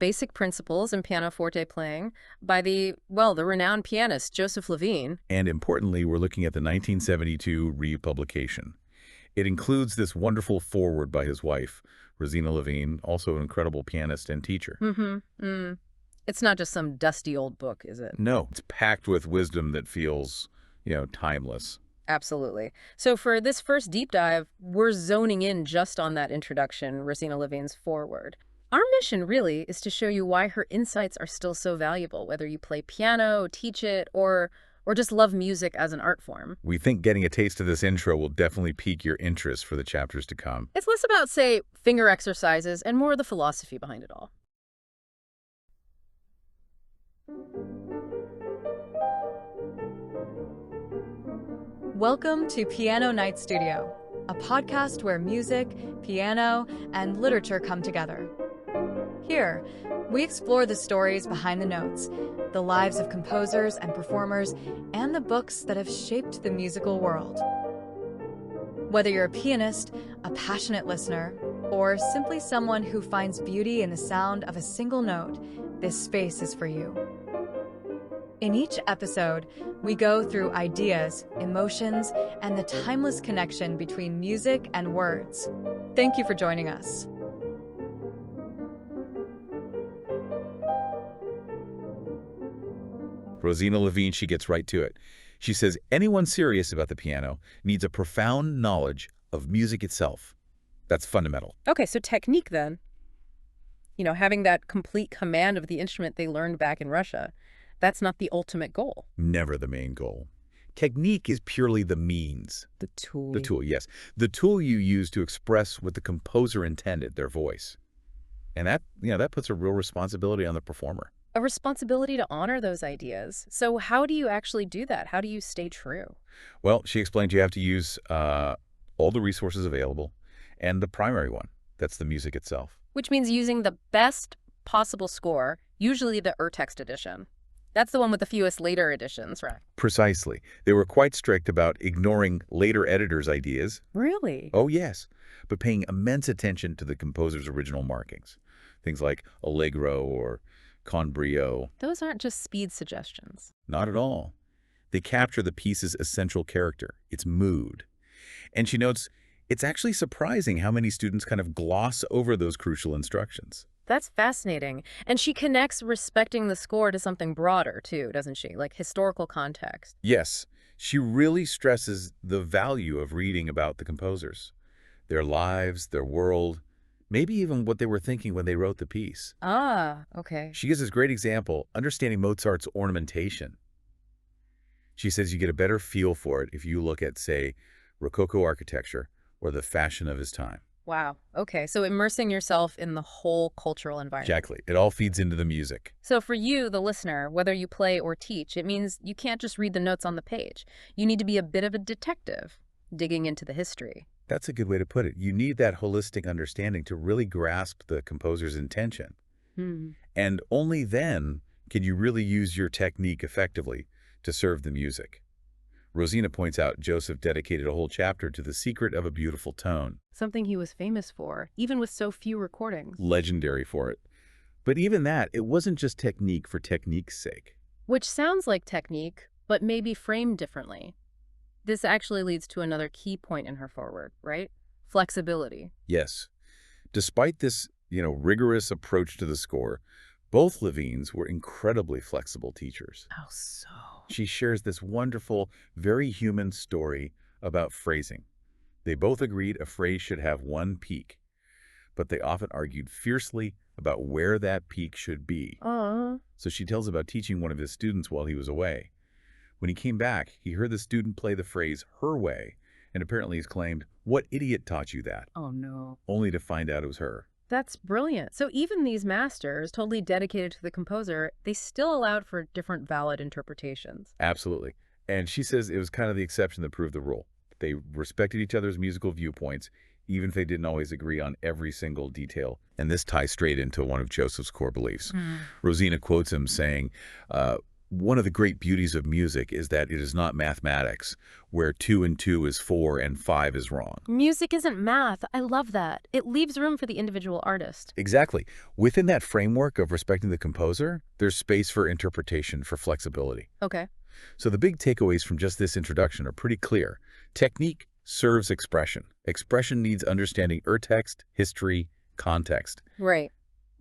Basic Principles in Pianoforte Playing by the renowned pianist Josef Lhevinne. And importantly, we're looking at the 1972 republication. It includes this wonderful foreword by his wife, Rosina Lhevinne, also an incredible pianist and teacher. It's not just some dusty old book, is it? No, it's packed with wisdom that feels, timeless. Absolutely. So for this first deep dive, we're zoning in just on that introduction, Rosina Lhevinne's foreword. Our mission really is to show you why her insights are still so valuable, whether you play piano, teach it, or just love music as an art form. We think getting a taste of this intro will definitely pique your interest for the chapters to come. It's less about, say, finger exercises and more the philosophy behind it all. Welcome to Piano Night Studio, a podcast where music, piano, and literature come together. Here, we explore the stories behind the notes, the lives of composers and performers, and the books that have shaped the musical world. Whether you're a pianist, a passionate listener, or simply someone who finds beauty in the sound of a single note, this space is for you. In each episode, we go through ideas, emotions, and the timeless connection between music and words. Thank you for joining us. Rosina Lhevinne, she gets right to it. She says anyone serious about the piano needs a profound knowledge of music itself. That's fundamental. Okay, so technique then. Having that complete command of the instrument they learned back in Russia. That's not the ultimate goal. Never the main goal. Technique is purely the means. The tool. The tool, yes. The tool you use to express what the composer intended, their voice. And that puts a real responsibility on the performer. A responsibility to honor those ideas. So how do you actually do that? How do you stay true? Well, she explained you have to use all the resources available and the primary one. That's the music itself. Which means using the best possible score, usually the Urtext edition. That's the one with the fewest later editions, right? Precisely. They were quite strict about ignoring later editors' ideas. Really? Oh, yes. But paying immense attention to the composer's original markings. Things like allegro or con brio. Those aren't just speed suggestions. Not at all. They capture the piece's essential character, its mood. And she notes, it's actually surprising how many students kind of gloss over those crucial instructions. That's fascinating. And she connects respecting the score to something broader, too, doesn't she? Like historical context. Yes. She really stresses the value of reading about the composers, their lives, their world, maybe even what they were thinking when they wrote the piece. Ah, okay. She gives this great example, understanding Mozart's ornamentation. She says you get a better feel for it if you look at, say, Rococo architecture or the fashion of his time. Wow. Okay. So immersing yourself in the whole cultural environment. Exactly. It all feeds into the music. So for you, the listener, whether you play or teach, it means you can't just read the notes on the page. You need to be a bit of a detective, digging into the history. That's a good way to put it. You need that holistic understanding to really grasp the composer's intention. And only then can you really use your technique effectively to serve the music. Rosina points out Joseph dedicated a whole chapter to the secret of a beautiful tone. Something he was famous for, even with so few recordings. Legendary for it. But even that, it wasn't just technique for technique's sake. Which sounds like technique, but maybe framed differently. This actually leads to another key point in her foreword, right? Flexibility. Yes. Despite this, rigorous approach to the score, both Lhevinnes were incredibly flexible teachers. How so? She shares this wonderful, very human story about phrasing. They both agreed a phrase should have one peak, but they often argued fiercely about where that peak should be. So she tells about teaching one of his students while he was away. When he came back, he heard the student play the phrase her way, and apparently he's claimed, "What idiot taught you that?" Oh, no. Only to find out it was her. That's brilliant. So even these masters, totally dedicated to the composer, they still allowed for different valid interpretations. Absolutely. And she says it was kind of the exception that proved the rule. They respected each other's musical viewpoints, even if they didn't always agree on every single detail. And this ties straight into one of Joseph's core beliefs. Rosina quotes him saying, One of the great beauties of music is that it is not mathematics, where 2 and 2 is 4 and 5 is wrong. Music isn't math. I love that. It leaves room for the individual artist. Exactly. Within that framework of respecting the composer, there's space for interpretation, for flexibility. Okay. So the big takeaways from just this introduction are pretty clear. Technique serves expression. Expression needs understanding text, history, context. Right.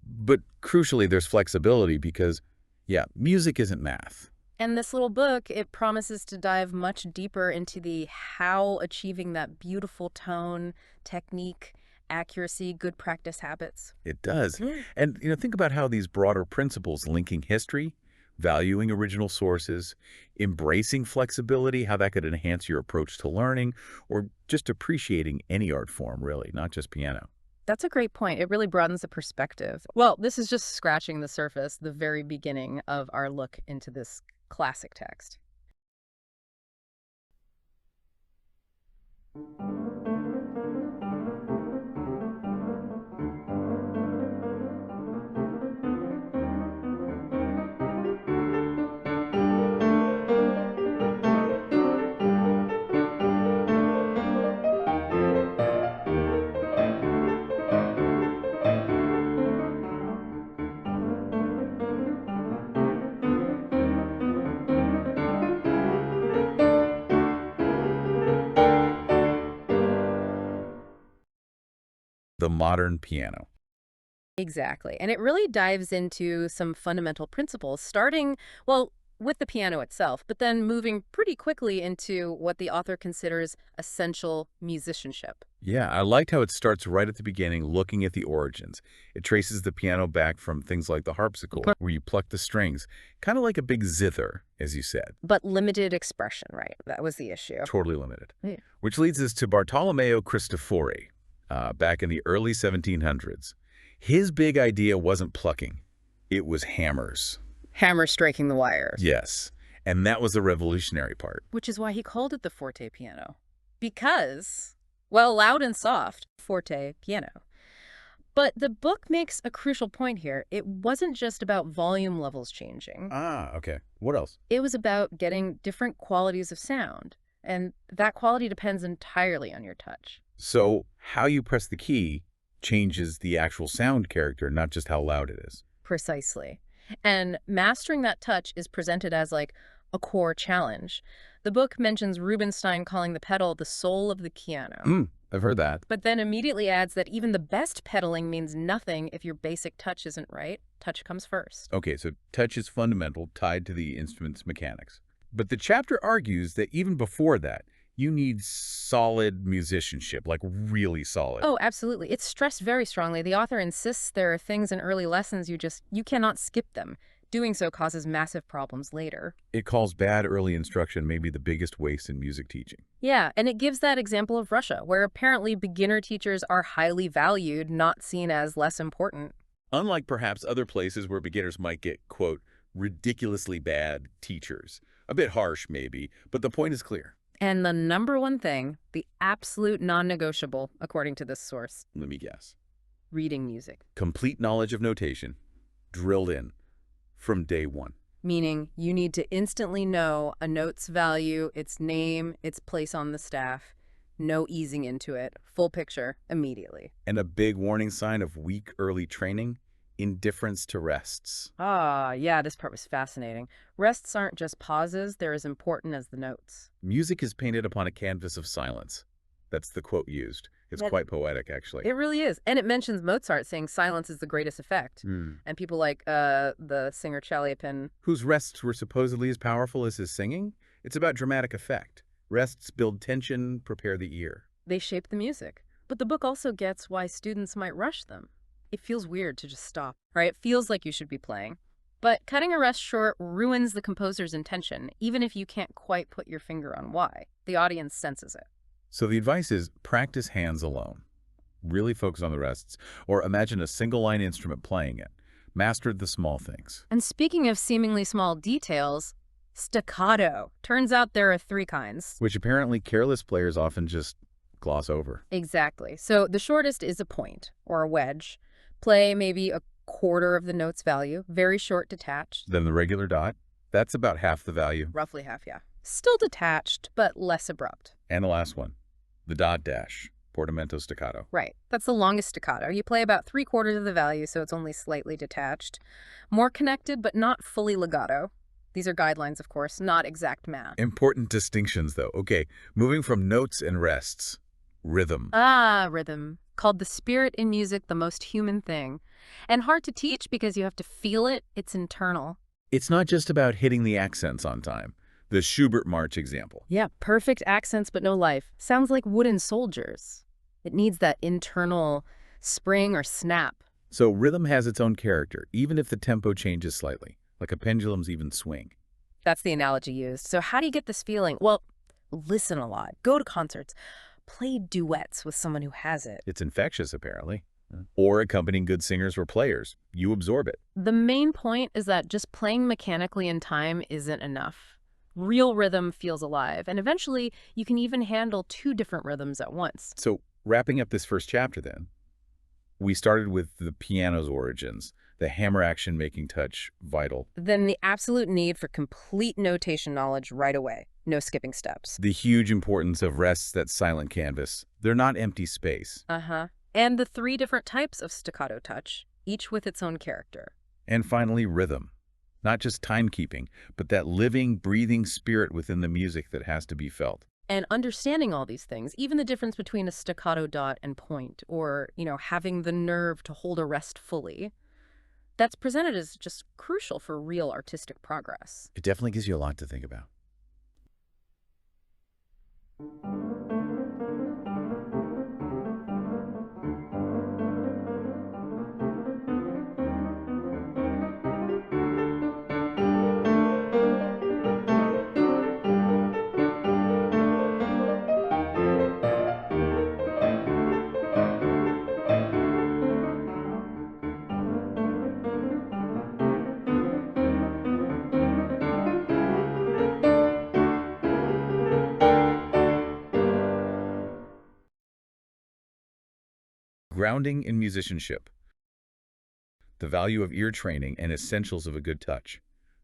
But crucially, there's flexibility because, yeah, music isn't math. And this little book, it promises to dive much deeper into the how achieving that beautiful tone, technique, accuracy, good practice habits. It does. And, think about how these broader principles linking history, valuing original sources, embracing flexibility, how that could enhance your approach to learning, or just appreciating any art form, really, not just piano. That's a great point. It really broadens the perspective. Well, this is just scratching the surface, the very beginning of our look into this classic text. The modern piano. Exactly. And it really dives into some fundamental principles, starting, well, with the piano itself, but then moving pretty quickly into what the author considers essential musicianship. Yeah, I liked how it starts right at the beginning, looking at the origins. It traces the piano back from things like the harpsichord, where you pluck the strings, kind of like a big zither, as you said. But limited expression, right? That was the issue. Totally limited. Yeah. Which leads us to Bartolomeo Cristofori, back in the early 1700s. His big idea wasn't plucking. It was hammers. Hammer striking the wires. Yes, and that was the revolutionary part. Which is why he called it the forte piano. Because, well, loud and soft, forte piano. But the book makes a crucial point here. It wasn't just about volume levels changing. Ah, okay. What else? It was about getting different qualities of sound. And that quality depends entirely on your touch. So how you press the key changes the actual sound character, not just how loud it is. Precisely. And mastering that touch is presented as like a core challenge. The book mentions Rubinstein calling the pedal the soul of the piano. I've heard that. But then immediately adds that even the best pedaling means nothing if your basic touch isn't right. Touch comes first. Okay, so touch is fundamental, tied to the instrument's mechanics. But the chapter argues that even before that, you need solid musicianship, like really solid. Oh, absolutely. It's stressed very strongly. The author insists there are things in early lessons you cannot skip them. Doing so causes massive problems later. It calls bad early instruction maybe the biggest waste in music teaching. Yeah, and it gives that example of Russia, where apparently beginner teachers are highly valued, not seen as less important. Unlike perhaps other places where beginners might get, quote, ridiculously bad teachers. A bit harsh, maybe, but the point is clear. And the number one thing, the absolute non-negotiable, according to this source, Let me guess. reading music. Complete knowledge of notation, drilled in from day one. Meaning you need to instantly know a note's value, its name, its place on the staff. No easing into it. Full picture immediately. And a big warning sign of weak early training, indifference to rests. Ah, yeah, this part was fascinating. Rests aren't just pauses, they're as important as the notes. Music is painted upon a canvas of silence. That's the quote used. It's quite poetic, actually. It really is. And it mentions Mozart saying silence is the greatest effect. And people like the singer Chaliapin. Whose rests were supposedly as powerful as his singing? It's about dramatic effect. Rests build tension, prepare the ear. They shape the music. But the book also gets why students might rush them. It feels weird to just stop, right? It feels like you should be playing. But cutting a rest short ruins the composer's intention, even if you can't quite put your finger on why. The audience senses it. So the advice is practice hands alone. Really focus on the rests, or imagine a single-line instrument playing it. Master the small things. And speaking of seemingly small details, staccato. Turns out there are 3 kinds. Which apparently careless players often just gloss over. Exactly. So the shortest is a point, or a wedge. Play maybe a quarter of the note's value, very short detached. Then the regular dot. That's about half the value. Roughly half, yeah. Still detached, but less abrupt. And the last one, the dot dash, portamento staccato. Right. That's the longest staccato. You play about 3/4 of the value, so it's only slightly detached. More connected, but not fully legato. These are guidelines, of course, not exact math. Important distinctions, though. Okay, moving from notes and rests. Rhythm. Rhythm. Called the spirit in music, the most human thing. And hard to teach because you have to feel it. It's internal. It's not just about hitting the accents on time. The Schubert March example. Yeah, perfect accents but no life. Sounds like wooden soldiers. It needs that internal spring or snap. So rhythm has its own character, even if the tempo changes slightly, like a pendulum's even swing. That's the analogy used. So how do you get this feeling? Well, listen a lot. Go to concerts. Play duets with someone who has it. It's infectious, apparently. Or accompanying good singers or players. You absorb it. The main point is that just playing mechanically in time isn't enough. Real rhythm feels alive, and eventually you can even handle 2 different rhythms at once. So wrapping up this first chapter then, we started with the piano's origins, the hammer action making touch vital, Then the absolute need for complete notation knowledge right away. No skipping steps. the huge importance of rests that silent canvas. They're not empty space. And the 3 different types of staccato touch, each with its own character. And finally, rhythm. Not just timekeeping, but that living, breathing spirit within the music that has to be felt. And understanding all these things, even the difference between a staccato dot and point, or, having the nerve to hold a rest fully, that's presented as just crucial for real artistic progress. It definitely gives you a lot to think about. Grounding in musicianship. The value of ear training and essentials of a good touch.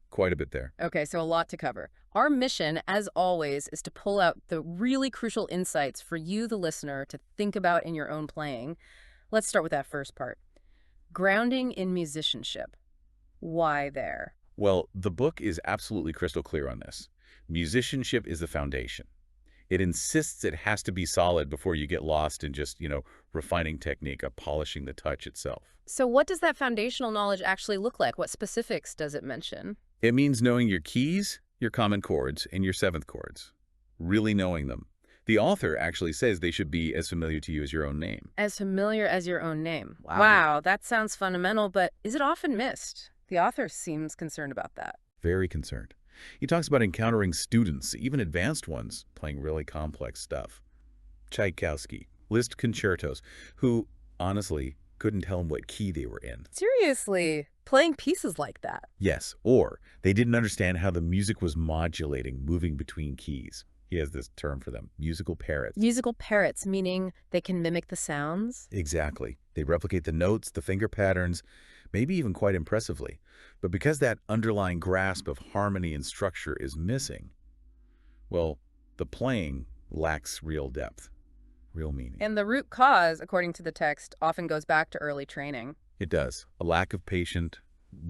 Quite a bit there. Okay, so a lot to cover. Our mission, as always, is to pull out the really crucial insights for you, the listener, to think about in your own playing. Let's start with that first part. Grounding in musicianship. Why there? Well, the book is absolutely crystal clear on this. Musicianship is the foundation. It insists it has to be solid before you get lost in just, refining technique, polishing the touch itself. So what does that foundational knowledge actually look like? What specifics does it mention? It means knowing your keys, your common chords, and your seventh chords. Really knowing them. The author actually says they should be as familiar to you as your own name. As familiar as your own name. Wow. Wow, that sounds fundamental, but is it often missed? The author seems concerned about that. Very concerned. He talks about encountering students, even advanced ones, playing really complex stuff. Tchaikovsky, Liszt concertos, who, honestly, couldn't tell him what key they were in. Seriously, playing pieces like that. Yes, or they didn't understand how the music was modulating, moving between keys. He has this term for them, musical parrots. Musical parrots, meaning they can mimic the sounds? Exactly. They replicate the notes, the finger patterns, maybe even quite impressively. But because that underlying grasp of harmony and structure is missing, well, the playing lacks real depth, real meaning. And the root cause, according to the text, often goes back to early training. It does. A lack of patient,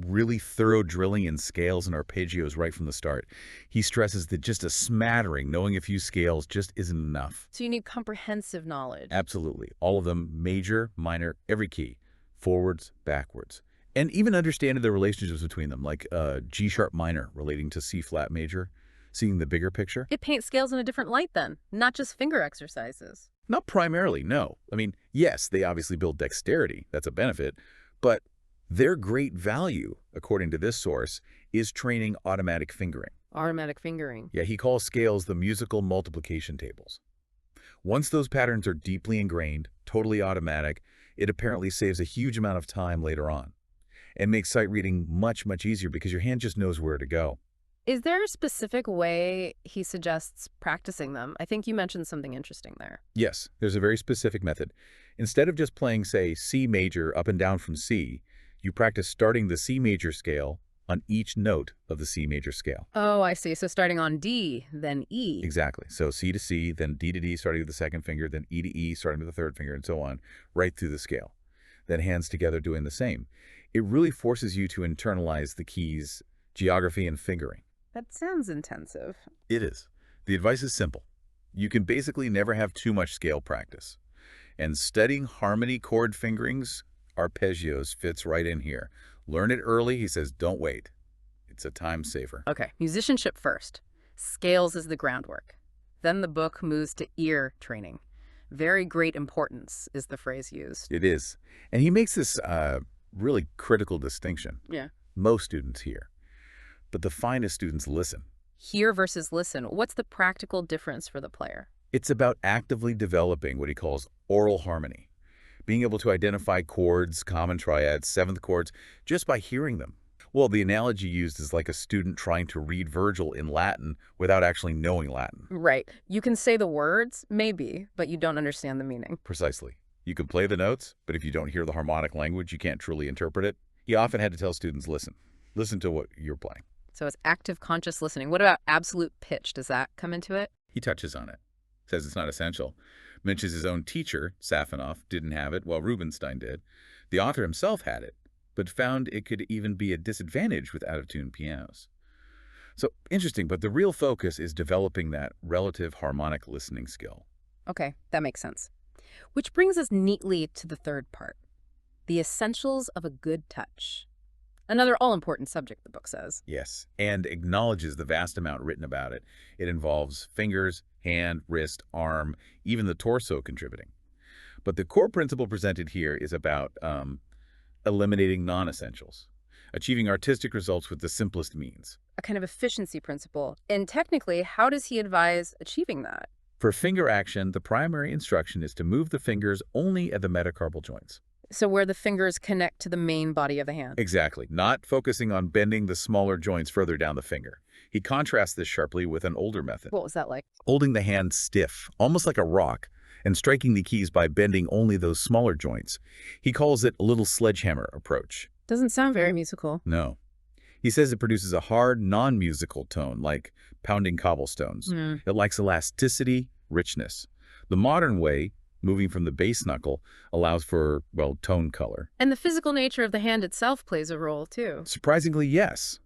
really thorough drilling in scales and arpeggios right from the start. He stresses that just a smattering, knowing a few scales, just isn't enough. So you need comprehensive knowledge. Absolutely. All of them, major, minor, every key, forwards, backwards. And even understanding the relationships between them, like G sharp minor relating to C flat major, seeing the bigger picture. It paints scales in a different light then, not just finger exercises. Not primarily, no. I mean, yes, they obviously build dexterity. That's a benefit. But their great value, according to this source, is training automatic fingering. Automatic fingering. Yeah, he calls scales the musical multiplication tables. Once those patterns are deeply ingrained, totally automatic, it apparently saves a huge amount of time later on and makes sight reading much, much easier because your hand just knows where to go. Is there a specific way he suggests practicing them? I think you mentioned something interesting there. Yes, there's a very specific method. Instead of just playing, say, C major up and down from C, you practice starting the C major scale on each note of the C major scale. Oh, I see. So starting on D, then E. Exactly. So C to C, then D to D starting with the second finger, then E to E starting with the third finger, and so on, right through the scale. Then hands together doing the same. It really forces you to internalize the keys, geography, and fingering. That sounds intensive. It is. The advice is simple. You can basically never have too much scale practice. And studying harmony chord fingerings, arpeggios, fits right in here. Learn it early, he says, don't wait. It's a time saver. Okay, musicianship first. Scales is the groundwork. Then the book moves to ear training. Very great importance is the phrase used. It is. And he makes this really critical distinction. Yeah. Most students hear, but the finest students listen. Hear versus listen. What's the practical difference for the player? It's about actively developing what he calls oral harmony, being able to identify chords, common triads, seventh chords, just by hearing them. Well, the analogy used is like a student trying to read Virgil in Latin without actually knowing Latin. Right. You can say the words, maybe, but you don't understand the meaning. Precisely. You can play the notes, but if you don't hear the harmonic language, you can't truly interpret it. He often had to tell students, listen to what you're playing. So it's active conscious listening. What about absolute pitch? Does that come into it? He touches on it, says it's not essential. Mentions his own teacher, Safanoff, didn't have it, while Rubinstein did. The author himself had it, but found it could even be a disadvantage with out-of-tune pianos. So interesting, but the real focus is developing that relative harmonic listening skill. Okay, that makes sense. Which brings us neatly to the third part, the essentials of a good touch. Another all-important subject, the book says. Yes, and acknowledges the vast amount written about it. It involves fingers, hand, wrist, arm, even the torso contributing. But the core principle presented here is about eliminating non-essentials, achieving artistic results with the simplest means. A kind of efficiency principle. And technically, how does he advise achieving that? For finger action, the primary instruction is to move the fingers only at the metacarpal joints. So where the fingers connect to the main body of the hand. Exactly, not focusing on bending the smaller joints further down the finger. He contrasts this sharply with an older method. What was that like? Holding the hand stiff, almost like a rock, and striking the keys by bending only those smaller joints. He calls it a little sledgehammer approach. Doesn't sound very musical. No. He says it produces a hard, non-musical tone, like pounding cobblestones. It lacks elasticity, richness. The modern way, moving from the bass knuckle, allows for, well, tone color. And the physical nature of the hand itself plays a role, too. Surprisingly, yes.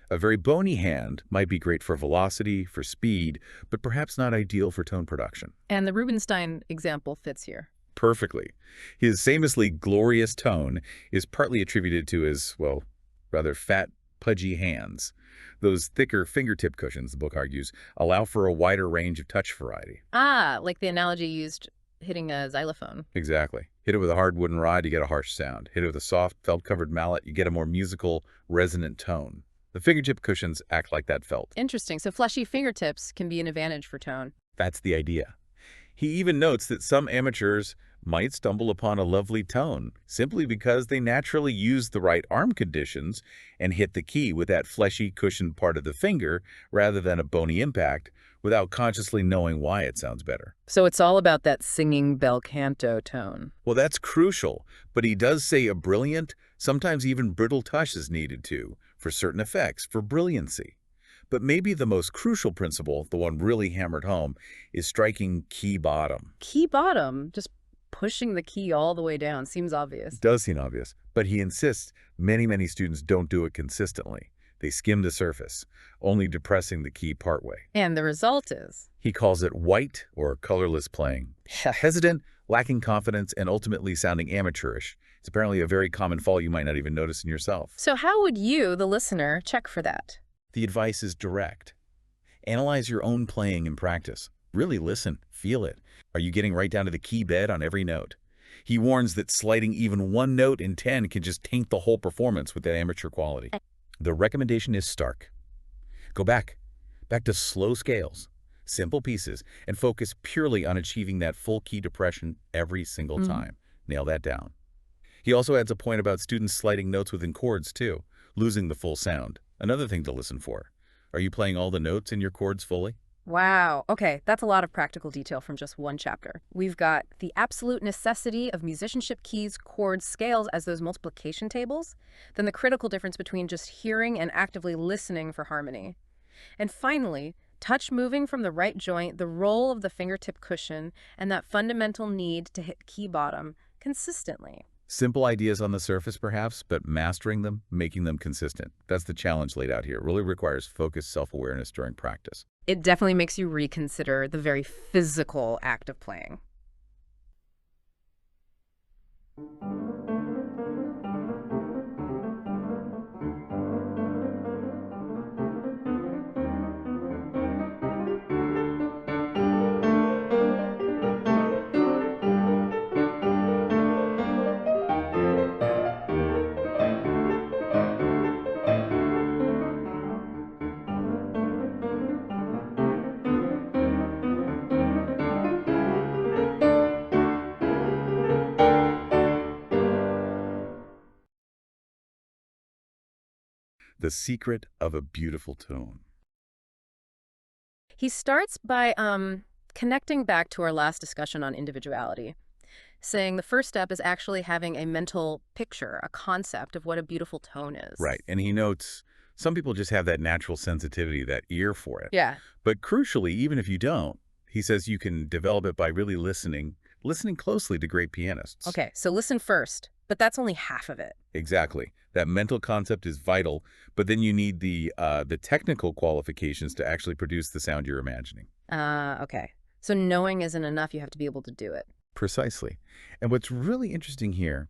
A very bony hand might be great for velocity, for speed, but perhaps not ideal for tone production. And the Rubinstein example fits here. Perfectly. His famously glorious tone is partly attributed to his, well, rather fat, pudgy hands. Those thicker fingertip cushions, the book argues, allow for a wider range of touch variety. Ah, like the analogy used hitting a xylophone. Exactly. Hit it with a hard wooden rod, you get a harsh sound. Hit it with a soft, felt-covered mallet, you get a more musical, resonant tone. The fingertip cushions act like that felt. Interesting. So fleshy fingertips can be an advantage for tone. That's the idea. He even notes that some amateurs might stumble upon a lovely tone simply because they naturally use the right arm conditions and hit the key with that fleshy cushioned part of the finger rather than a bony impact without consciously knowing why it sounds better. So it's all about that singing bel canto tone. Well, that's crucial, but he does say a brilliant, sometimes even brittle touch is needed too, for certain effects, for brilliancy. But maybe the most crucial principle, the one really hammered home, is striking key bottom. Key bottom, just pushing the key all the way down, seems obvious. Does seem obvious, but he insists many students don't do it consistently. They skim the surface, only depressing the key partway. And the result is? He calls it white or colorless playing. Hesitant, lacking confidence, and ultimately sounding amateurish. It's apparently a very common fault you might not even notice in yourself. So how would you, the listener, check for that? The advice is direct. Analyze your own playing in practice. Really listen, feel it. Are you getting right down to the key bed on every note? He warns that sliding even one note in 10 can just taint the whole performance with that amateur quality. The recommendation is stark. Go back to slow scales, simple pieces, and focus purely on achieving that full key depression every single time. Nail that down. He also adds a point about students sliding notes within chords too, losing the full sound. Another thing to listen for. Are you playing all the notes in your chords fully? Wow. Okay, that's a lot of practical detail from just one chapter. We've got the absolute necessity of musicianship keys, chords, scales as those multiplication tables, then the critical difference between just hearing and actively listening for harmony. And finally, touch moving from the right joint, the role of the fingertip cushion, and that fundamental need to hit key bottom consistently. Simple ideas on the surface, perhaps, but mastering them, making them consistent. That's the challenge laid out here. It really requires focused self-awareness during practice. It definitely makes you reconsider the very physical act of playing. The secret of a beautiful tone. He starts by connecting back to our last discussion on individuality, saying the first step is actually having a mental picture, a concept of what a beautiful tone is. Right. And he notes some people just have that natural sensitivity, that ear for it. Yeah. But crucially, even if you don't, he says you can develop it by really listening closely to great pianists. Okay, so listen first, but that's only half of it. Exactly. That mental concept is vital, but then you need the technical qualifications to actually produce the sound you're imagining. Okay. So knowing isn't enough, you have to be able to do it. Precisely. And what's really interesting here,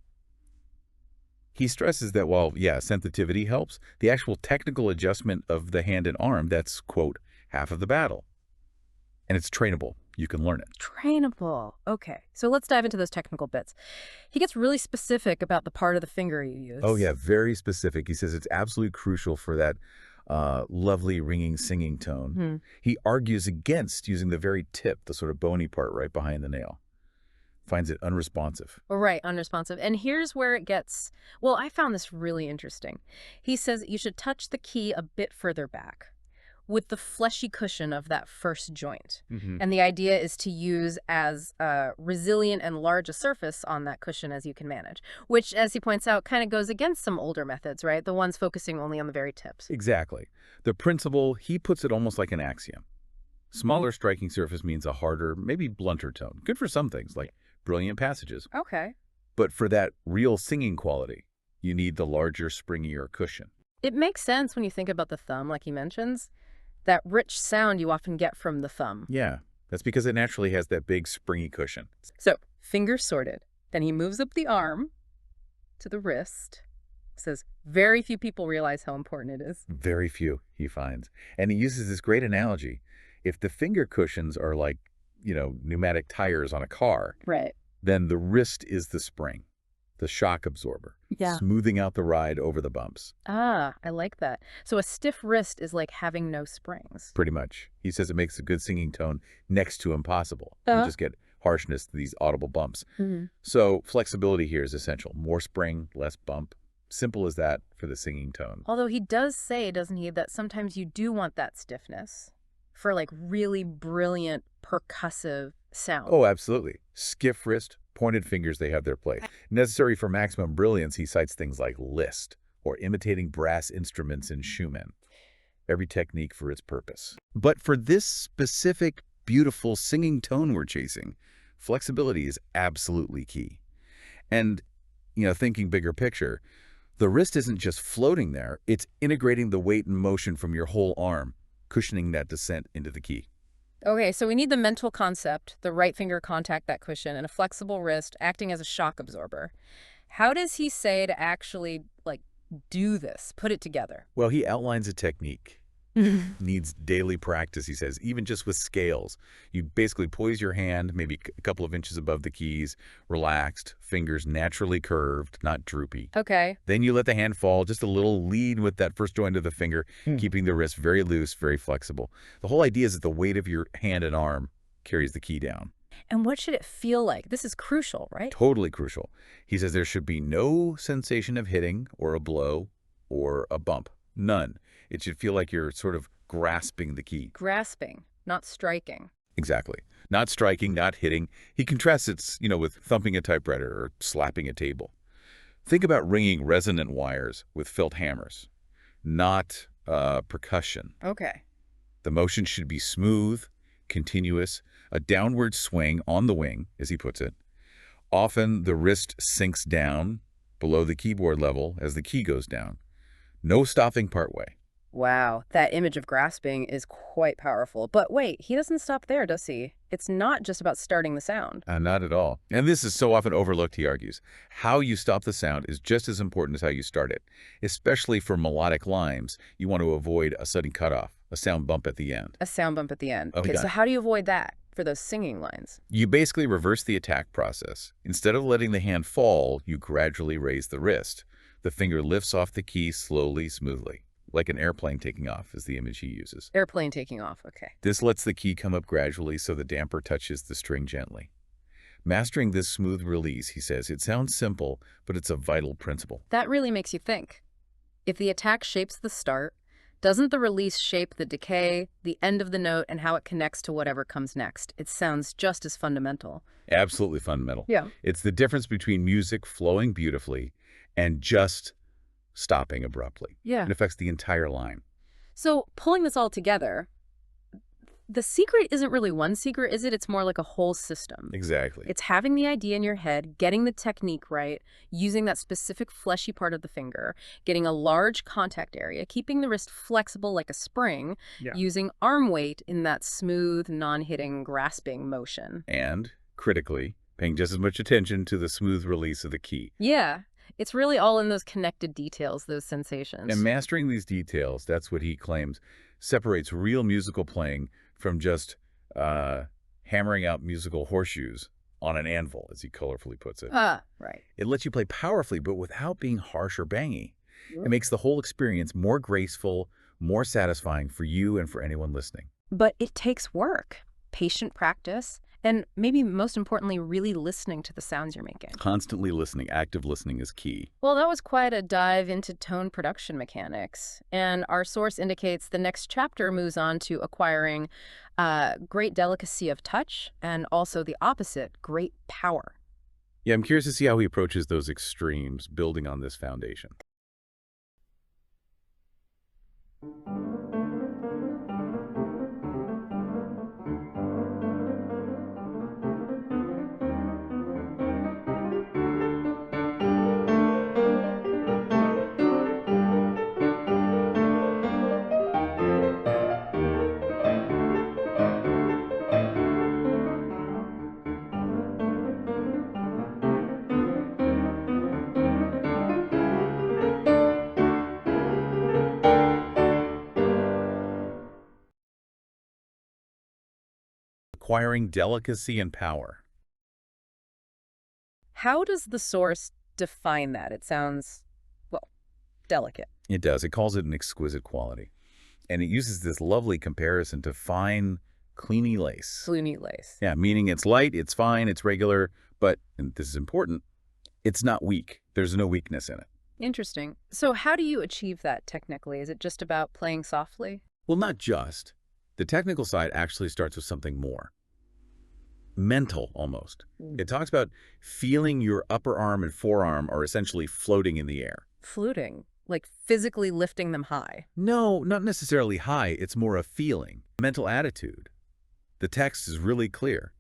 he stresses that while, yeah, sensitivity helps, the actual technical adjustment of the hand and arm, that's, quote, half of the battle. And it's trainable. You can learn it. Trainable. Okay, so let's dive into those technical bits. He gets really specific about the part of the finger you use. Oh, yeah, very specific. He says it's absolutely crucial for that lovely ringing singing tone. Hmm. He argues against using the very tip, the sort of bony part right behind the nail. Finds it unresponsive. Right, unresponsive. And here's where it gets, well, I found this really interesting. He says you should touch the key a bit further back with the fleshy cushion of that first joint. And the idea is to use as resilient and large a surface on that cushion as you can manage, which, as he points out, kind of goes against some older methods, right? The ones focusing only on the very tips. Exactly. The principle, he puts it almost like an axiom. Smaller striking surface means a harder, maybe blunter tone. Good for some things, like brilliant passages. Okay. But for that real singing quality, you need the larger, springier cushion. It makes sense when you think about the thumb, like he mentions. That rich sound you often get from the thumb. Yeah, that's because it naturally has that big springy cushion. So, fingers sorted. Then he moves up the arm to the wrist. Says very few people realize how important it is. Very few, he finds. And he uses this great analogy. If the finger cushions are like, pneumatic tires on a car, Right. then the wrist is the spring, the shock absorber, Yeah. smoothing out the ride over the bumps. Ah, I like that. So a stiff wrist is like having no springs. Pretty much. He says it makes a good singing tone next to impossible. You Uh-huh. just get harshness to these audible bumps. Mm-hmm. So flexibility here is essential. More spring, less bump. Simple as that for the singing tone. Although he does say, doesn't he, that sometimes you do want that stiffness for like really brilliant percussive sound. Oh, absolutely. Skiff wrist, pointed fingers, they have their place. Necessary for maximum brilliance, he cites things like Liszt or imitating brass instruments in Schumann. Every technique for its purpose. But for this specific, beautiful singing tone we're chasing, flexibility is absolutely key. And, thinking bigger picture, the wrist isn't just floating there, it's integrating the weight and motion from your whole arm, cushioning that descent into the key. Okay, so we need the mental concept, the right finger contact that cushion, and a flexible wrist acting as a shock absorber. How does he say to actually, do this, put it together? Well, he outlines a technique. Needs daily practice, he says, even just with scales. You basically poise your hand maybe a couple of inches above the keys, relaxed, fingers naturally curved, not droopy. Okay. Then you let the hand fall, just a little lead with that first joint of the finger, keeping the wrist very loose, very flexible. The whole idea is that the weight of your hand and arm carries the key down. And what should it feel like? This is crucial, right? Totally crucial. He says there should be no sensation of hitting or a blow or a bump. None. It should feel like you're sort of grasping the key. Grasping. not striking. Exactly. Not striking, not hitting. He contrasts it, with thumping a typewriter or slapping a table. Think about ringing resonant wires with felt hammers, not percussion. Okay. The motion should be smooth, continuous, a downward swing on the wing, as he puts it. Often the wrist sinks down below the keyboard level as the key goes down. No stopping partway. Wow, that image of grasping is quite powerful. But wait, he doesn't stop there, does he? It's not just about starting the sound. Not at all. And this is so often overlooked, he argues. How you stop the sound is just as important as how you start it. Especially for melodic limes, you want to avoid a sudden cutoff, a sound bump at the end. A sound bump at the end. Oh, Okay, yeah. so how do you avoid that for those singing lines? You basically reverse the attack process. Instead of letting the hand fall, you gradually raise the wrist. The finger lifts off the key slowly, smoothly. Like an airplane taking off is the image he uses. Airplane taking off, okay. This lets the key come up gradually so the damper touches the string gently. Mastering this smooth release, he says, it sounds simple, but it's a vital principle. That really makes you think. If the attack shapes the start, doesn't the release shape the decay, the end of the note, and how it connects to whatever comes next? It sounds just as fundamental. Absolutely fundamental. Yeah. It's the difference between music flowing beautifully and just stopping abruptly. Yeah. It affects the entire line. So pulling this all together, the secret isn't really one secret, is it? It's more like a whole system. Exactly. It's having the idea in your head, getting the technique right, using that specific fleshy part of the finger, getting a large contact area, keeping the wrist flexible like a spring, using arm weight in that smooth, non-hitting, grasping motion. And, critically, paying just as much attention to the smooth release of the key. Yeah. It's really all in those connected details, those sensations. And mastering these details, that's what he claims, separates real musical playing from just hammering out musical horseshoes on an anvil, as he colorfully puts it. Right. It lets you play powerfully, but without being harsh or bangy. It makes the whole experience more graceful, more satisfying for you and for anyone listening. But it takes work, patient practice, and maybe most importantly, really listening to the sounds you're making. Constantly listening, active listening is key. Well, that was quite a dive into tone production mechanics. And our source indicates the next chapter moves on to acquiring great delicacy of touch and also the opposite, great power. Yeah, I'm curious to see how he approaches those extremes, building on this foundation. Acquiring delicacy and power. How does the source define that? It sounds, well, delicate. It does. It calls it an exquisite quality. And it uses this lovely comparison to fine, cleany lace. Floony lace. Yeah, meaning it's light, it's fine, it's regular, but, and this is important, it's not weak. There's no weakness in it. Interesting. So how do you achieve that technically? Is it just about playing softly? Well, not just. The technical side actually starts with something more. Mental, almost. It talks about feeling your upper arm and forearm are essentially floating in the air. Fluting, like physically lifting them high. No, not necessarily high. It's more a feeling, mental attitude. The text is really clear.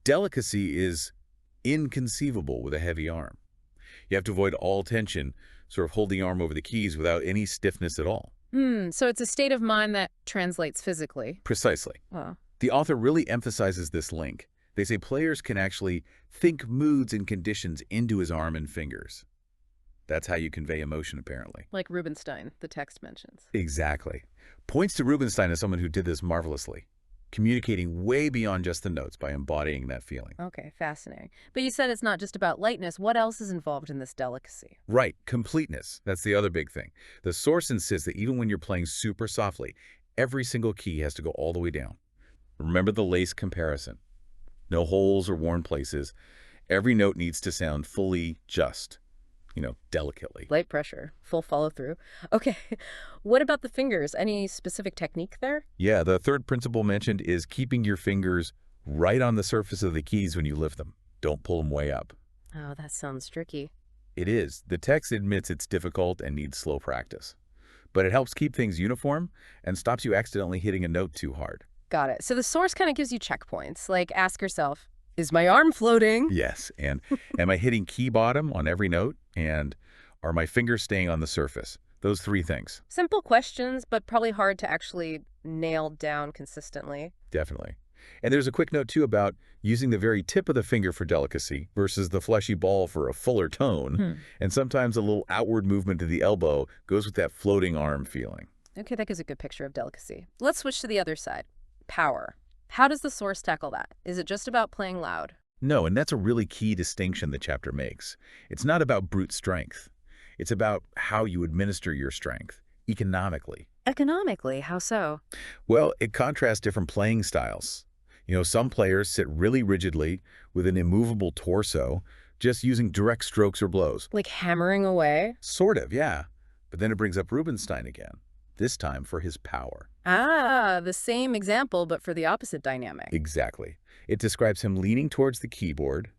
Delicacy is inconceivable with a heavy arm. You have to avoid all tension, sort of hold the arm over the keys without any stiffness at all. So it's a state of mind that translates physically. Precisely. Wow. The author really emphasizes this link. They say players can actually think moods and conditions into his arm and fingers. That's how you convey emotion, apparently. Like Rubinstein, the text mentions. Exactly. Points to Rubinstein as someone who did this marvelously, communicating way beyond just the notes by embodying that feeling. Okay, fascinating. But you said it's not just about lightness. What else is involved in this delicacy? Right, completeness. That's the other big thing. The source insists that even when you're playing super softly, every single key has to go all the way down. Remember the lace comparison. No holes or worn places. Every note needs to sound fully just. delicately. Light pressure, full follow-through. Okay, what about the fingers? Any specific technique there? Yeah, the third principle mentioned is keeping your fingers right on the surface of the keys when you lift them. Don't pull them way up. Oh, that sounds tricky. It is. The text admits it's difficult and needs slow practice. But it helps keep things uniform and stops you accidentally hitting a note too hard. Got it. So the source kind of gives you checkpoints, like ask yourself, is my arm floating? Yes, and am I hitting key bottom on every note? And are my fingers staying on the surface? Those three things. Simple questions, but probably hard to actually nail down consistently. Definitely. And there's a quick note, too, about using the very tip of the finger for delicacy versus the fleshy ball for a fuller tone. And sometimes a little outward movement to the elbow goes with that floating arm feeling. Okay, that gives a good picture of delicacy. Let's switch to the other side. Power. How does the source tackle that? Is it just about playing loud? No, and that's a really key distinction the chapter makes. It's not about brute strength. It's about how you administer your strength, economically. Economically, how so? Well, it contrasts different playing styles. Some players sit really rigidly with an immovable torso, just using direct strokes or blows. Like hammering away? Sort of, yeah. But then it brings up Rubinstein again, this time for his power. Ah, the same example, but for the opposite dynamic. Exactly. It describes him leaning towards the keyboard,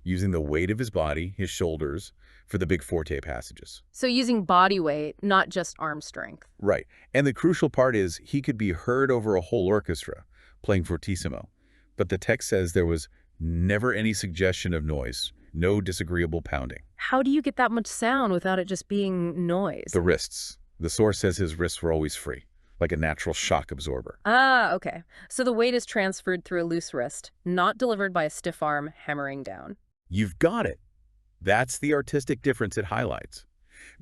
using the weight of his body, his shoulders, for the big forte passages. So using body weight, not just arm strength. Right. And the crucial part is he could be heard over a whole orchestra, playing fortissimo. But the text says there was never any suggestion of noise, no disagreeable pounding. How do you get that much sound without it just being noise? The wrists. The source says his wrists were always free, like a natural shock absorber. Ah, okay. So the weight is transferred through a loose wrist, not delivered by a stiff arm hammering down. You've got it. That's the artistic difference it highlights.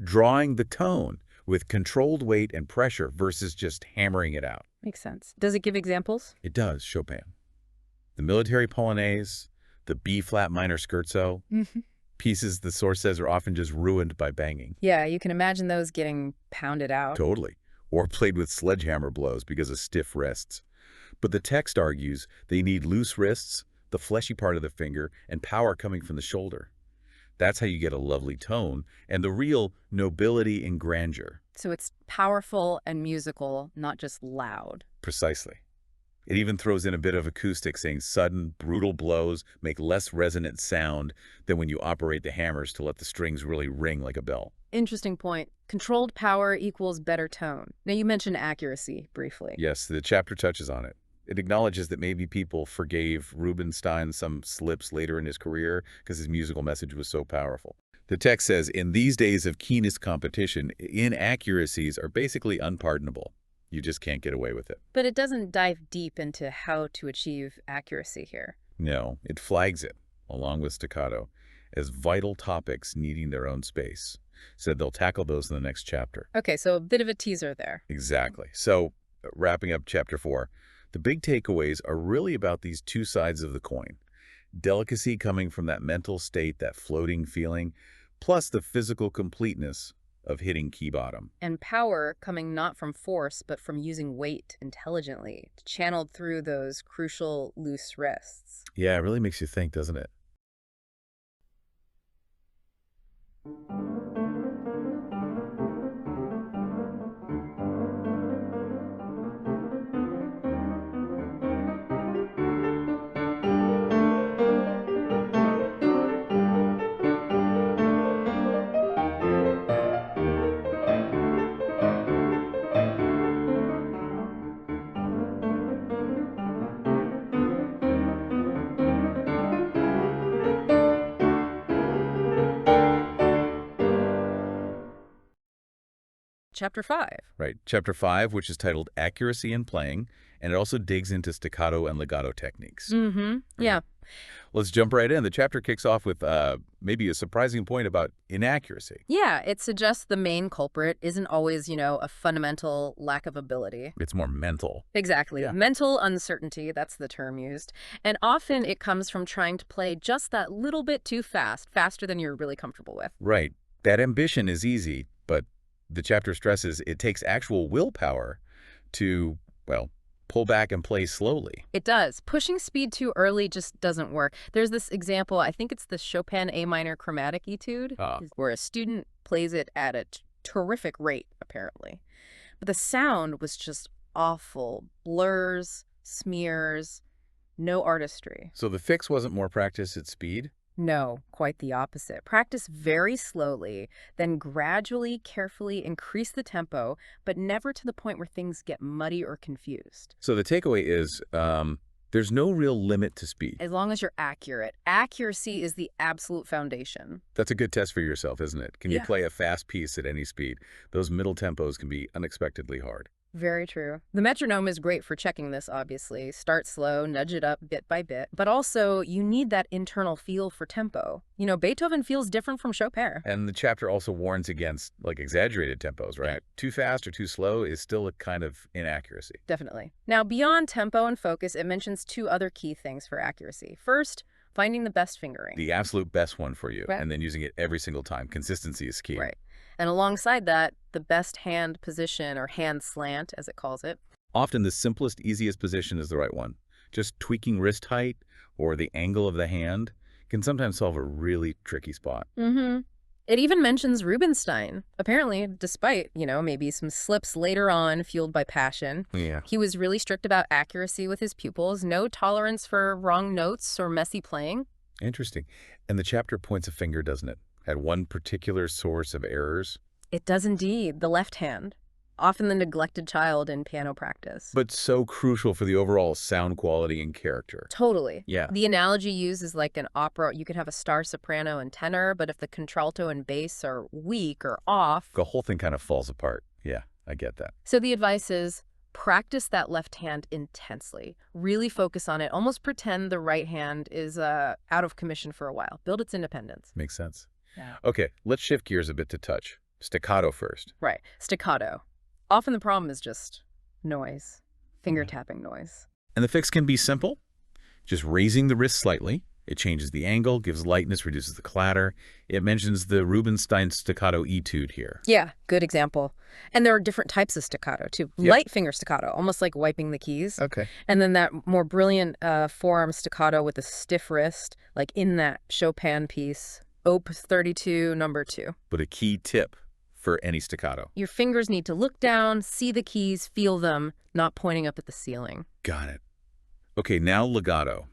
Drawing the tone with controlled weight and pressure versus just hammering it out. Makes sense. Does it give examples? It does, Chopin. The military polonaise, the B-flat minor scherzo, pieces the source says are often just ruined by banging. Yeah, you can imagine those getting pounded out. Totally. Or played with sledgehammer blows because of stiff wrists. But the text argues they need loose wrists, the fleshy part of the finger, and power coming from the shoulder. That's how you get a lovely tone and the real nobility and grandeur. So it's powerful and musical, not just loud. Precisely. It even throws in a bit of acoustic, saying sudden, brutal blows make less resonant sound than when you operate the hammers to let the strings really ring like a bell. Interesting point. Controlled power equals better tone. Now, you mentioned accuracy briefly. Yes, the chapter touches on it. It acknowledges that maybe people forgave Rubinstein some slips later in his career because his musical message was so powerful. The text says, in these days of keenest competition, inaccuracies are basically unpardonable. You just can't get away with it. But it doesn't dive deep into how to achieve accuracy here. No, it flags it, along with staccato, as vital topics needing their own space. Said they'll tackle those in the next chapter. Okay, so a bit of a teaser there. Exactly. So, wrapping up chapter 4, the big takeaways are really about these two sides of the coin. Delicacy coming from that mental state, that floating feeling, plus the physical completeness of hitting key bottom. And power coming not from force, but from using weight intelligently, channeled through those crucial loose wrists. Yeah, it really makes you think, doesn't it? Chapter 5. Right. Chapter 5, which is titled Accuracy in Playing, and it also digs into staccato and legato techniques. Yeah. Let's jump right in. The chapter kicks off with maybe a surprising point about inaccuracy. Yeah, it suggests the main culprit isn't always, a fundamental lack of ability. It's more mental. Exactly. Yeah. Mental uncertainty, that's the term used. And often it comes from trying to play just that little bit too fast, faster than you're really comfortable with. Right. That ambition is easy, but the chapter stresses it takes actual willpower to, well, pull back and play slowly. It does. Pushing speed too early just doesn't work. There's this example, I think it's the Chopin A minor chromatic etude, where a student plays it at a terrific rate, apparently. But the sound was just awful. Blurs, smears, no artistry. So the fix wasn't more practice at speed? No, quite the opposite. Practice very slowly, then gradually, carefully increase the tempo, but never to the point where things get muddy or confused. So the takeaway is there's no real limit to speed. As long as you're accurate. Accuracy is the absolute foundation. That's a good test for yourself, isn't it? Can you Yeah. play a fast piece at any speed? Those middle tempos can be unexpectedly hard. Very true. The metronome is great for checking this, obviously. Start slow, nudge it up bit by bit. But also, you need that internal feel for tempo. You know, Beethoven feels different from Chopin. And the chapter also warns against, like, exaggerated tempos, right? Too fast or too slow is still a kind of inaccuracy. Definitely. Now, beyond tempo and focus, it mentions two other key things for accuracy. First, finding the best fingering. The absolute best one for you, Right. and then using it every single time. Consistency is key. Right. And alongside that, the best hand position, or hand slant, as it calls it. Often the simplest, easiest position is the right one. Just tweaking wrist height or the angle of the hand can sometimes solve a really tricky spot. Mm-hmm. It even mentions Rubinstein. Apparently, despite, maybe some slips later on fueled by passion, Yeah. he was really strict about accuracy with his pupils, no tolerance for wrong notes or messy playing. Interesting. And the chapter points a finger, doesn't it, at one particular source of errors? It does indeed, the left hand, often the neglected child in piano practice. But so crucial for the overall sound quality and character. Totally. Yeah. The analogy used is like an opera. You could have a star soprano and tenor, but if the contralto and bass are weak or off. The whole thing kind of falls apart. Yeah, I get that. So the advice is practice that left hand intensely. Really focus on it. Almost pretend the right hand is out of commission for a while. Build its independence. Makes sense. Yeah. Okay, let's shift gears a bit to touch. Staccato first. Right. Staccato. Often the problem is just noise, finger tapping noise. And the fix can be simple. Just raising the wrist slightly. It changes the angle, gives lightness, reduces the clatter. It mentions the Rubinstein staccato etude here. Yeah, good example. And there are different types of staccato, too. Yep. Light finger staccato, almost like wiping the keys. Okay. And then that more brilliant forearm staccato with a stiff wrist, like in that Chopin piece, Op. 32, number 2. But a key tip for any staccato. Your fingers need to look down, see the keys, feel them, not pointing up at the ceiling. Got it. Okay, now legato.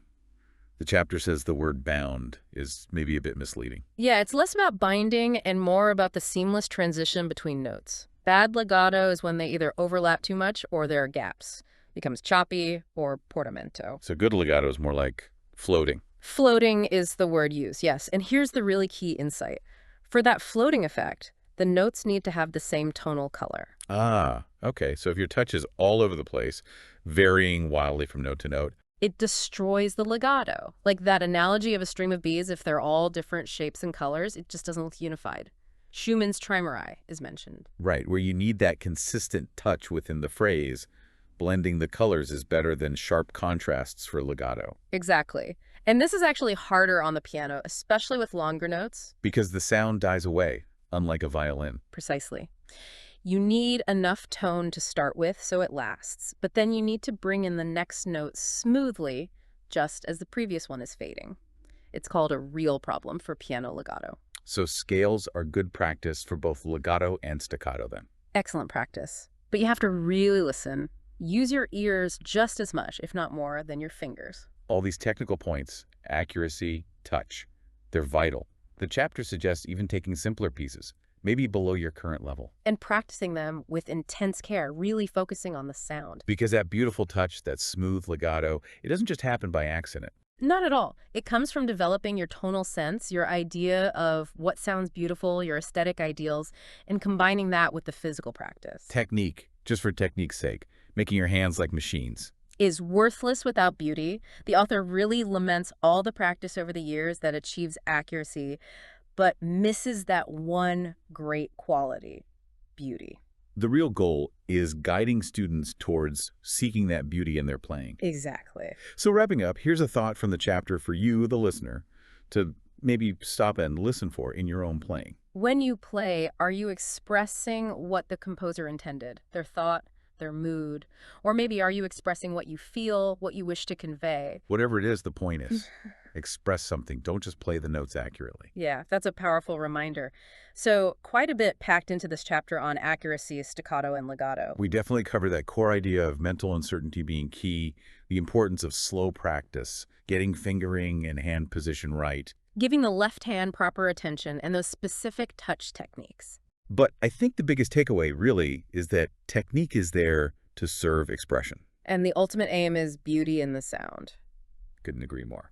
The chapter says the word bound is maybe a bit misleading. Yeah, it's less about binding and more about the seamless transition between notes. Bad legato is when they either overlap too much or there are gaps. Becomes choppy or portamento. So good legato is more like floating. Floating is the word used, yes. And here's the really key insight. For that floating effect, the notes need to have the same tonal color. Ah, okay. So if your touch is all over the place, varying wildly from note to note, It destroys the legato. Like that analogy of a stream of bees, if they're all different shapes and colors, it just doesn't look unified. Schumann's Trimeri is mentioned. right, where you need that consistent touch within the phrase, blending the colors is better than sharp contrasts for legato. Exactly. And this is actually harder on the piano, especially with longer notes. Because the sound dies away, unlike a violin. Precisely. You need enough tone to start with so it lasts, but then you need to bring in the next note smoothly, just as the previous one is fading. It's called a real problem for piano legato. So scales are good practice for both legato and staccato then. Excellent practice. But you have to really listen. Use your ears just as much, if not more, than your fingers. All these technical points, accuracy, touch, they're vital. The chapter suggests even taking simpler pieces, maybe below your current level. And practicing them with intense care, really focusing on the sound. Because that beautiful touch, that smooth legato, it doesn't just happen by accident. Not at all. It comes from developing your tonal sense, your idea of what sounds beautiful, your aesthetic ideals, and combining that with the physical practice. Technique, just for technique's sake, making your hands like machines. Is worthless without beauty. The author really laments all the practice over the years that achieves accuracy, but misses that one great quality, beauty. The real goal is guiding students towards seeking that beauty in their playing. Exactly. So wrapping up, here's a thought from the chapter for you, the listener, to maybe stop and listen for in your own playing. When you play, are you expressing what the composer intended? Their thought, their mood? Or maybe are you expressing what you feel, what you wish to convey? Whatever it is, the point is, express something. Don't just play the notes accurately. Yeah, that's a powerful reminder. So quite a bit packed into this chapter on accuracy, staccato, and legato. We definitely cover that core idea of mental uncertainty being key, the importance of slow practice, getting fingering and hand position right. Giving the left hand proper attention and those specific touch techniques. But I think the biggest takeaway really is that technique is there to serve expression. And the ultimate aim is beauty in the sound. Couldn't agree more.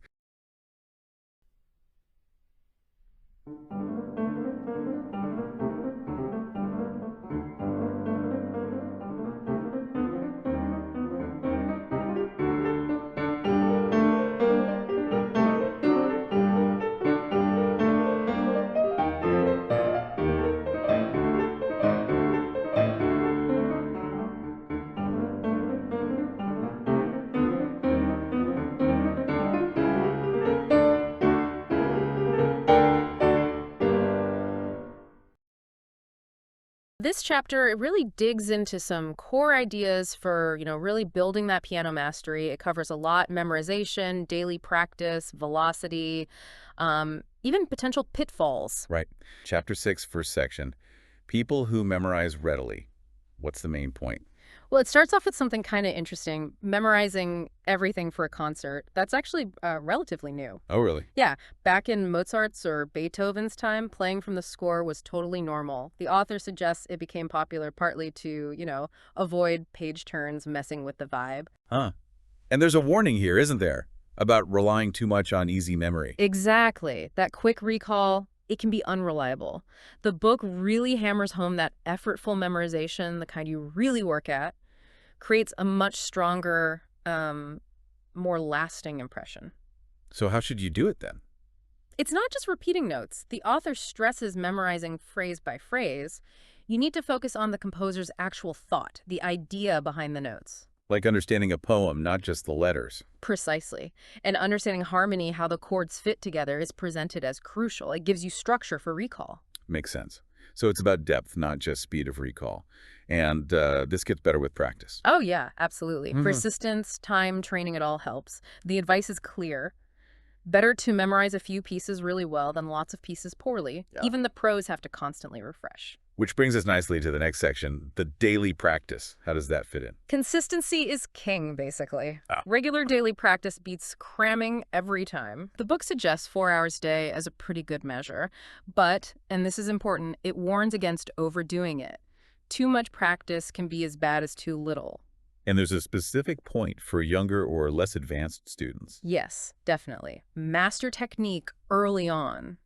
This chapter, it really digs into some core ideas for, really building that piano mastery. It covers a lot: memorization, daily practice, velocity, even potential pitfalls. Right. Chapter 6, first section. People who memorize readily. What's the main point? Well, it starts off with something kind of interesting: memorizing everything for a concert. That's actually relatively new. Oh, really? Yeah, back in Mozart's or Beethoven's time, playing from the score was totally normal. The author suggests it became popular partly to, avoid page turns messing with the vibe. Huh. And there's a warning here, isn't there, about relying too much on easy memory? Exactly. That quick recall, it can be unreliable. The book really hammers home that effortful memorization, the kind you really work at, creates a much stronger, more lasting impression. So how should you do it then? It's not just repeating notes. The author stresses memorizing phrase by phrase. You need to focus on the composer's actual thought, the idea behind the notes. Like understanding a poem, not just the letters. Precisely. And understanding harmony, how the chords fit together, is presented as crucial. It gives you structure for recall. Makes sense. So it's about depth, not just speed of recall. And this gets better with practice. Oh, yeah, absolutely. Mhm. Persistence, time, training, it all helps. The advice is clear. Better to memorize a few pieces really well than lots of pieces poorly. Yeah. Even the pros have to constantly refresh. Which brings us nicely to the next section, the daily practice. How does that fit in? Consistency is king, basically. Ah. Regular daily practice beats cramming every time. The book suggests 4 hours a day as a pretty good measure, but, and this is important, it warns against overdoing it. Too much practice can be as bad as too little. And there's a specific point for younger or less advanced students. Yes, definitely. Master technique early on.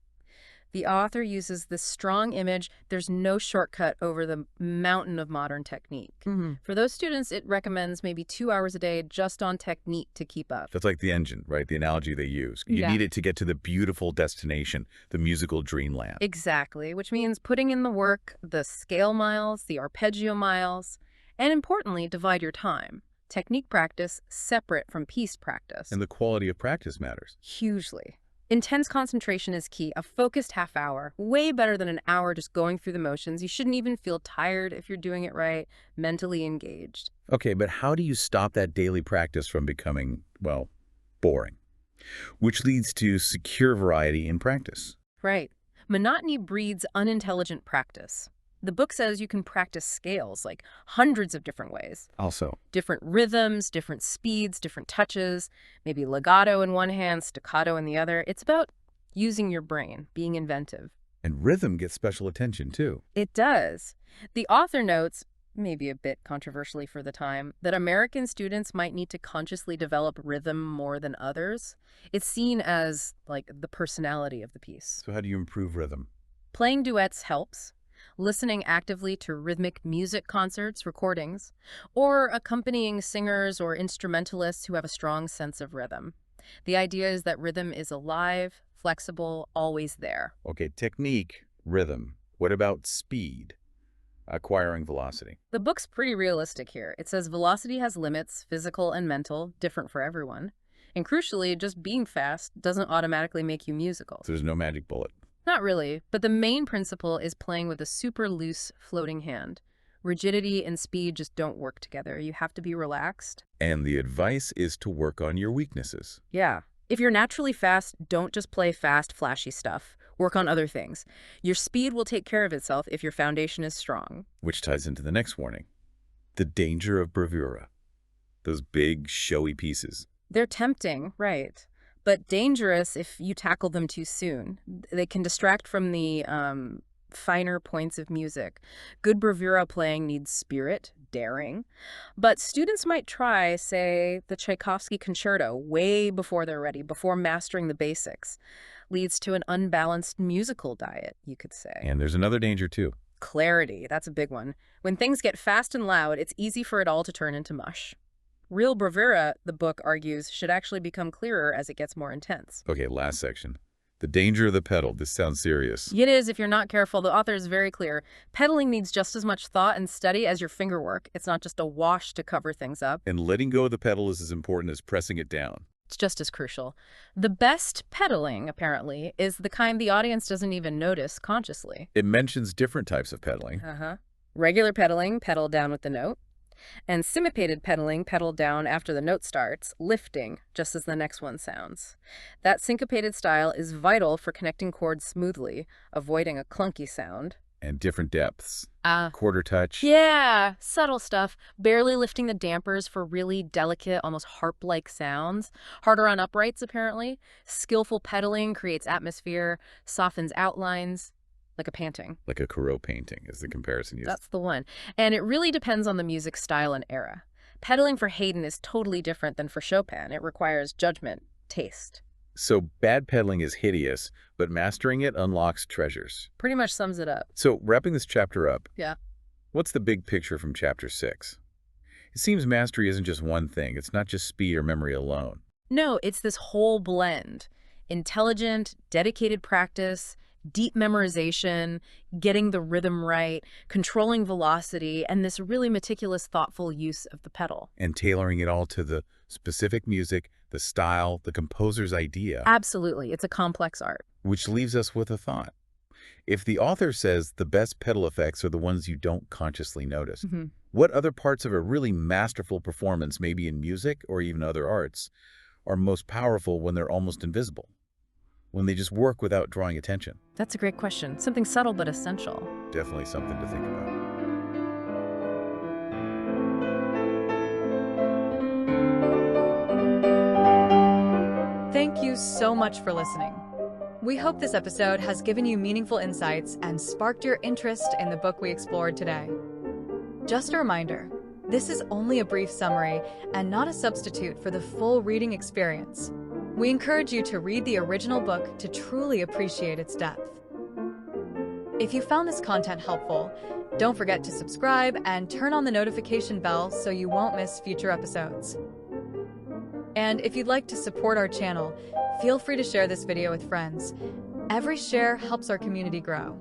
The author uses this strong image: there's no shortcut over the mountain of modern technique. For those students, it recommends maybe 2 hours a day just on technique to keep up. That's like the engine, right? The analogy they use. You Yeah. need it to get to the beautiful destination, the musical dreamland. Exactly, which means putting in the work, the scale miles, the arpeggio miles, and importantly, divide your time. Technique practice separate from piece practice. And the quality of practice matters. Hugely. Intense concentration is key. A focused half hour, way better than an hour just going through the motions. You shouldn't even feel tired if you're doing it right, mentally engaged. Okay, but how do you stop that daily practice from becoming, well, boring? Which leads to secure variety in practice. Right. Monotony breeds unintelligent practice. The book says you can practice scales, like hundreds of different ways. Also, Different rhythms, different speeds, different touches, maybe legato in one hand, staccato in the other. It's about using your brain, being inventive. and rhythm gets special attention too. It does. The author notes, maybe a bit controversially for the time, that American students might need to consciously develop rhythm more than others. It's seen as, like, the personality of the piece. So how do you improve rhythm? Playing duets helps. Listening actively to rhythmic music concerts, recordings, or accompanying singers or instrumentalists who have a strong sense of rhythm. The idea is that rhythm is alive, flexible, always there. Okay, technique, rhythm. What about speed? Acquiring velocity. The book's pretty realistic here. It says velocity has limits, physical and mental, different for everyone. And crucially, just being fast doesn't automatically make you musical. So there's no magic bullet. Not really, but the main principle is playing with a super loose floating hand. Rigidity and speed just don't work together. You have to be relaxed. And the advice is to work on your weaknesses. Yeah. If you're naturally fast, don't just play fast, flashy stuff. Work on other things. Your speed will take care of itself if your foundation is strong. Which ties into the next warning. The danger of bravura. Those big, showy pieces. They're tempting, right, but dangerous if you tackle them too soon. They can distract from the finer points of music. Good bravura playing needs spirit, daring, but students might try, say, the Tchaikovsky concerto way before they're ready, before mastering the basics. Leads to an unbalanced musical diet, you could say. And there's another danger, too. Clarity, that's a big one. When things get fast and loud, it's easy for it all to turn into mush. Real bravura, the book argues, should actually become clearer as it gets more intense. Okay, last section. The danger of the pedal. This sounds serious. It is if you're not careful. The author is very clear. Pedaling needs just as much thought and study as your finger work. It's not just a wash to cover things up. And letting go of the pedal is as important as pressing it down. It's just as crucial. The best pedaling, apparently, is the kind the audience doesn't even notice consciously. It mentions different types of pedaling. Regular pedaling, pedal down with the note. And syncopated pedaling, pedal down after the note starts, lifting, just as the next one sounds. That syncopated style is vital for connecting chords smoothly, avoiding a clunky sound. And different depths. Quarter touch. Yeah, subtle stuff. Barely lifting the dampers for really delicate, almost harp-like sounds. Harder on uprights, apparently. Skillful pedaling creates atmosphere, softens outlines. Like a painting. Like a Corot painting is the comparison used. That's the one. And it really depends on the music style and era. Pedaling for Haydn is totally different than for Chopin. It requires judgment, taste. So bad pedaling is hideous, but mastering it unlocks treasures. Pretty much sums it up. So wrapping this chapter up, Yeah. What's the big picture from chapter 6? It seems mastery isn't just one thing. It's not just speed or memory alone. No, it's this whole blend. Intelligent, dedicated practice, deep memorization, getting the rhythm right, controlling velocity, and this really meticulous, thoughtful use of the pedal. And tailoring it all to the specific music, the style, the composer's idea. Absolutely. It's a complex art. Which leaves us with a thought. If the author says the best pedal effects are the ones you don't consciously notice, what other parts of a really masterful performance, maybe in music or even other arts, are most powerful when they're almost invisible? When they just work without drawing attention? That's a great question. Something subtle but essential. Definitely something to think about. Thank you so much for listening. We hope this episode has given you meaningful insights and sparked your interest in the book we explored today. Just a reminder, this is only a brief summary and not a substitute for the full reading experience. We encourage you to read the original book to truly appreciate its depth. If you found this content helpful, don't forget to subscribe and turn on the notification bell so you won't miss future episodes. And if you'd like to support our channel, feel free to share this video with friends. Every share helps our community grow.